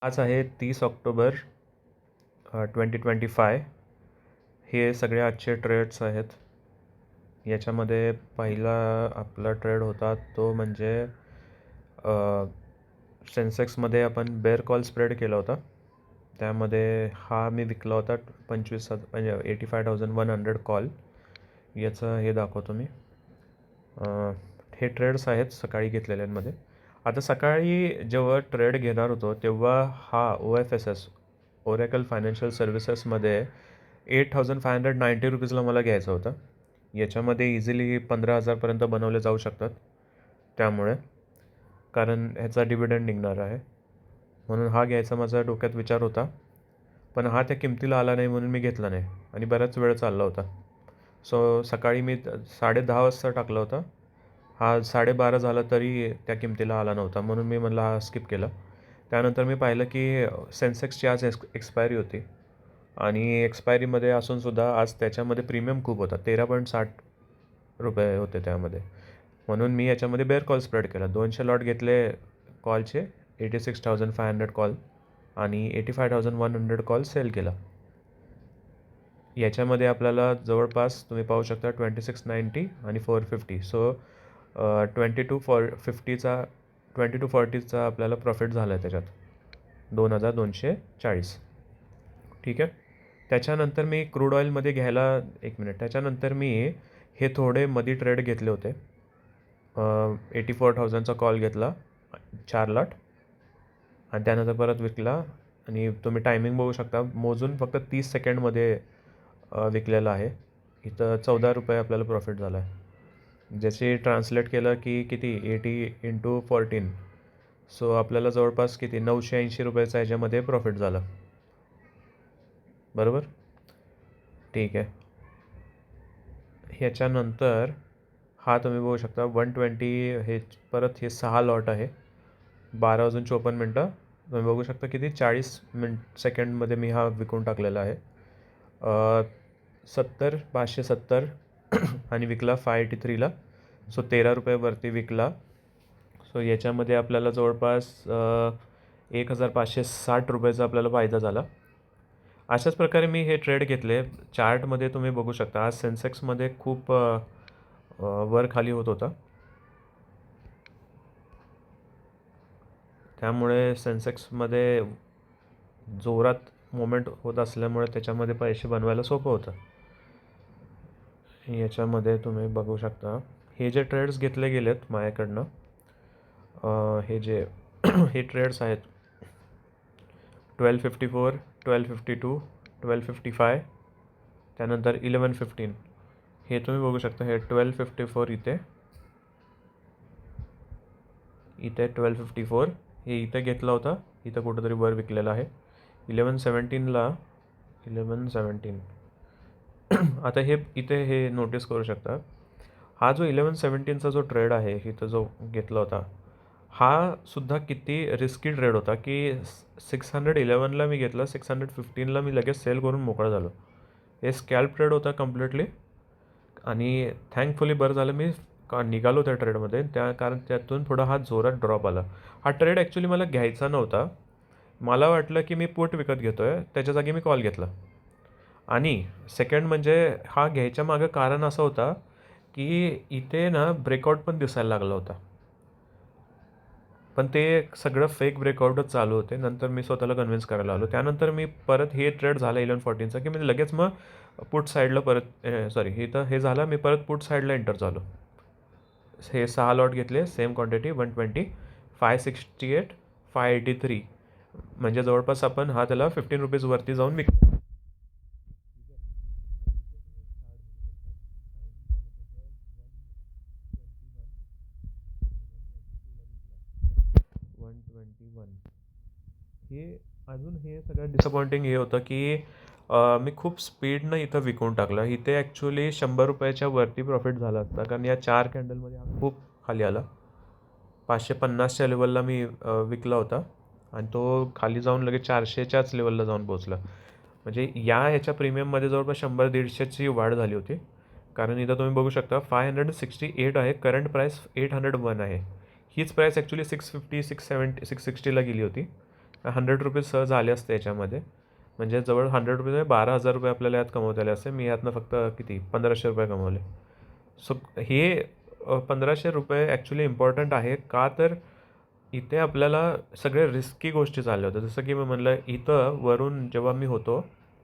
आज आहे 30 ऑक्टोबर 2025. हे सगळे आजचे ट्रेड्स आहेत. याच्यामध्ये पहिला आपला ट्रेड होता तो म्हणजे सेन्सेक्समध्ये आपण बेअर कॉल स्प्रेड केला होता. त्यामध्ये हा मी विकला होता 85,100 कॉल. याचं हे दाखवतो मी. हे ट्रेड्स आहेत सकाळी घेतलेल्यांमध्ये. आता सकाळी जेव्हा ट्रेड घेणार होतो तेव्हा हा OFSS ओरॅकल फायनान्शियल सर्व्हिसेसमध्ये 8,590 रुपीजला मला घ्यायचा होता. याच्यामध्ये इझिली 15,000पर्यंत बनवले जाऊ शकतात. त्यामुळे कारण ह्याचा डिव्हिडंड निघणार आहे म्हणून हा घ्यायचा माझा डोक्यात विचार होता. पण हा त्या किमतीला आला नाही म्हणून मी घेतला नाही आणि बराच वेळ चालला होता. सो सकाळी मी 10:30 वाजता टाकला होता. हा 12:30 झाला तरी त्या किमतीला आला नव्हता म्हणून मी म्हणलं हा स्किप केला. त्यानंतर मी पाहिलं की सेन्सेक्सची आज एक्सपायरी होती आणि एक्सपायरीमध्ये असूनसुद्धा आज त्याच्यामध्ये प्रीमियम खूप होता. 13.60 रुपये होते त्यामध्ये. म्हणून मी याच्यामध्ये बेअर कॉल स्प्रेड केला. 200 लॉट घेतले कॉलचे. 86,500 कॉल आणि 85,100 कॉल सेल केला. याच्यामध्ये आपल्याला जवळपास तुम्ही पाहू शकता 2690 आणि 450. सो 2240चा आपल्याला प्रॉफिट झाला आहे त्याच्यात 2,240. ठीक आहे. त्याच्यानंतर मी क्रूड ऑइलमध्ये घ्यायला त्याच्यानंतर मी हे थोडे मध्ये ट्रेड घेतले होते. 84,000चा कॉल घेतला 4 लॉट आणि त्यानंतर परत विकला आणि तुम्ही टायमिंग बघू शकता. मोजून फक्त 30 सेकंडमध्ये विकलेला आहे. इथं 14 रुपये आपल्याला प्रॉफिट झाला आहे. ज्याचे ट्रान्सलेट केलं की किती 80 × 14. सो आपल्याला जवळपास किती 980 रुपयाचा ह्याच्यामध्ये प्रॉफिट झाला. बरोबर. ठीक आहे. ह्याच्यानंतर हा तुम्ही बघू शकता 120. हे परत हे 6 लॉट आहे. 12:54 तुम्ही बघू शकता किती 40 सेकंडमध्ये मी हा विकून टाकलेला आहे. 570 आणि विकला 583ला. सो 13 रुपयावरती विकला. सो याच्यामध्ये आपल्याला जवळपास 1,560 रुपयाचा आपल्याला फायदा झाला. अशाच प्रकारे मी हे ट्रेड घेतले. चार्टमध्ये तुम्ही बघू शकता आज सेन्सेक्समध्ये खूप वर खाली होत होता. त्यामुळे सेन्सेक्समध्ये जोरात मोमेंट होत असल्यामुळे त्याच्यामध्ये पैसे बनवायला सोपं होतं. याच्यामध्ये तुम्ही बघू शकता हे जे ट्रेड्स घेतले गेलेत माझ्याकडनं हे जे हे ट्रेड्स आहेत 1254, 1252, 1255, त्यानंतर 1115. हे तुम्ही बघू शकता. हे 1254 इथे 1254 हे इथे घेतला होता. इथं कुठंतरी वर विकलेला आहे. 1117ला 1117 आता हे इथे हे नोटीस करू शकता. हा जो 1117चा जो ट्रेड आहे इथं जो घेतला होता हा सुद्धा किती रिस्की ट्रेड होता की 611ला मी घेतला. 615ला मी लगेच सेल करून मोकळा झालो. हे स्कॅल्प ट्रेड होता कम्प्लिटली आणि थँकफुली बरं झालं मी निघालो त्या ट्रेडमध्ये. कारण त्यातून थोडा हा जोरात ड्रॉप आला. हा ट्रेड ॲक्च्युली मला घ्यायचा नव्हता. मला वाटलं की मी पुट विकत घेतो आहे त्याच्या जागी मी कॉल घेतला. आणि सेकंड म्हणजे हा घ्यायच्या मागं कारण असं होता की इथे ना ब्रेकआउट पण दिसायला लागला होता. पण ते सगळं फेक ब्रेकआउटच चालू होते. नंतर मी स्वतःला कन्व्हिन्स करायला आलो. त्यानंतर मी परत हे ट्रेड झाला 1114चा की मी लगेच मग पुट साईडला हे झालं. मी परत पुट साईडला एंटर झालो. हे 6 लॉट घेतले सेम क्वांटिटी 120, 568, 583 म्हणजे जवळपास आपण हा त्याला 15 रुपीजवरती जाऊन विकतो. 121. हे अजून हे सगळ्यात डिसअपॉइंटिंग हे होतं की मी खूप स्पीडनं इथं विकून टाकलं. इथे ॲक्च्युली 100 रुपयाच्या वरती प्रॉफिट झाला असता कारण या 4 कॅन्डलमध्ये हा खूप खाली आला. 550च्या लेवलला मी विकला होता आणि तो खाली जाऊन लगेच 400च्याच लेवलला जाऊन पोचला. म्हणजे ह्याच्या प्रीमियममध्ये जवळपास 100-150ची वाढ झाली होती. कारण इथं तुम्ही बघू शकता 568 आहे. करंट प्राईस 801 आहे. हीच प्राईस ॲक्च्युली 650, 670, 660ला गेली होती ₹100 सहज आले असते याच्यामध्ये. म्हणजे जवळ ₹100 ₹12,000 आपल्याला यात कमवता आले असते. मी यातनं फक्त किती ₹1,500 कमवले. सो हे ₹1,500 ॲक्च्युली इम्पॉर्टंट आहे का, तर इथे आपल्याला सगळे रिस्की गोष्टी चालल्या होत्या. जसं की मी म्हणलं, इथं वरून जेव्हा मी होतो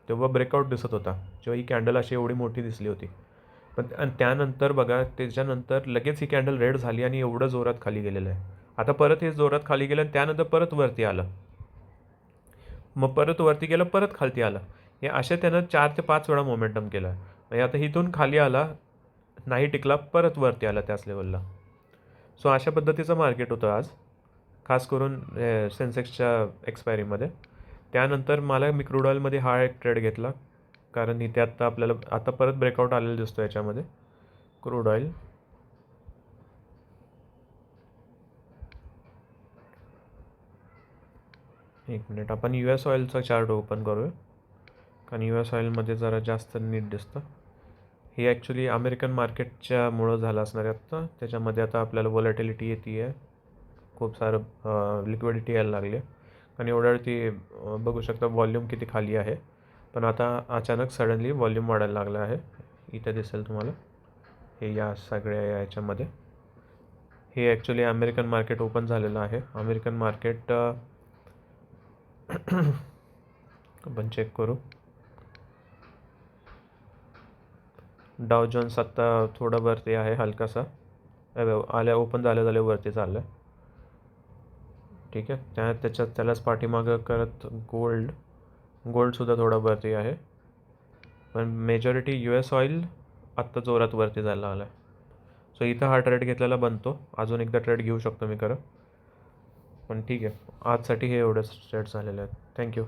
तेव्हा ब्रेकआउट दिसत होता, जेव्हा ही कॅन्डल अशी एवढी मोठी दिसली होती. पण आणि त्यानंतर बघा, त्याच्यानंतर लगेच ही कॅन्डल रेड झाली आणि एवढं जोरात खाली गेलेलं आहे. आता परत हे जोरात खाली गेलं आणि त्यानंतर परत वरती आलं. मग परत वरती गेलं, परत खालती आलं. हे असे त्यानं 4 ते 5 वेळा मोमेंटम केला. म्हणजे आता इथून खाली आला, नाही टिकला, परत वरती आला त्याच लेवलला. सो अशा पद्धतीचं मार्केट होतं आज, खास करून सेन्सेक्सच्या एक्सपायरीमध्ये. त्यानंतर मी क्रूड ऑइलमध्ये हा एक ट्रेड घेतला, कारण इथे आत्ता आपल्याला आता परत ब्रेकआउट आलेला दिसतो याच्यामध्ये. क्रूड ऑइल एक मिनिट, आपण US ऑइलचा चार्ट ओपन करूया, कारण US ऑइलमध्ये जरा जास्त नीट दिसतं. हे ॲक्च्युली अमेरिकन मार्केटच्यामुळं झालं असणार आहे आत्ता. त्याच्यामध्ये आता आपल्याला व्हॉलॅटिलिटी येते आहे, खूप सारं लिक्विडिटी यायला लागली आहे. आणि एवढ्या वेळ ती बघू शकता व्हॉल्यूम किती खाली आहे. पण आता अचानक सडनली व्हॉल्यूम वाढायला लागला आहे. इथे दिसेल तुम्हाला हे या सगळ्या याच्यामध्ये. हे ॲक्च्युली अमेरिकन मार्केट ओपन झालेलं आहे. अमेरिकन मार्केट आपण चेक करू. डाव जोन्स आत्ता थोडं वरती आहे हलकासा, ओपन झाल्या वरती चाललं आहे. ठीक आहे, त्यालाच पाठीमागं करत गोल्डसुद्धा थोडा वरती आहे. पण मेजॉरिटी US ऑइल आत्ता जोरात वरती जायला आला आहे. सो इथं हा ट्रेड घेतलेला बनतो. अजून एकदा ट्रेड घेऊ शकतो मी खरं, पण ठीक आहे, आजसाठी हे एवढंच ट्रेड झालेले आहेत. थँक्यू.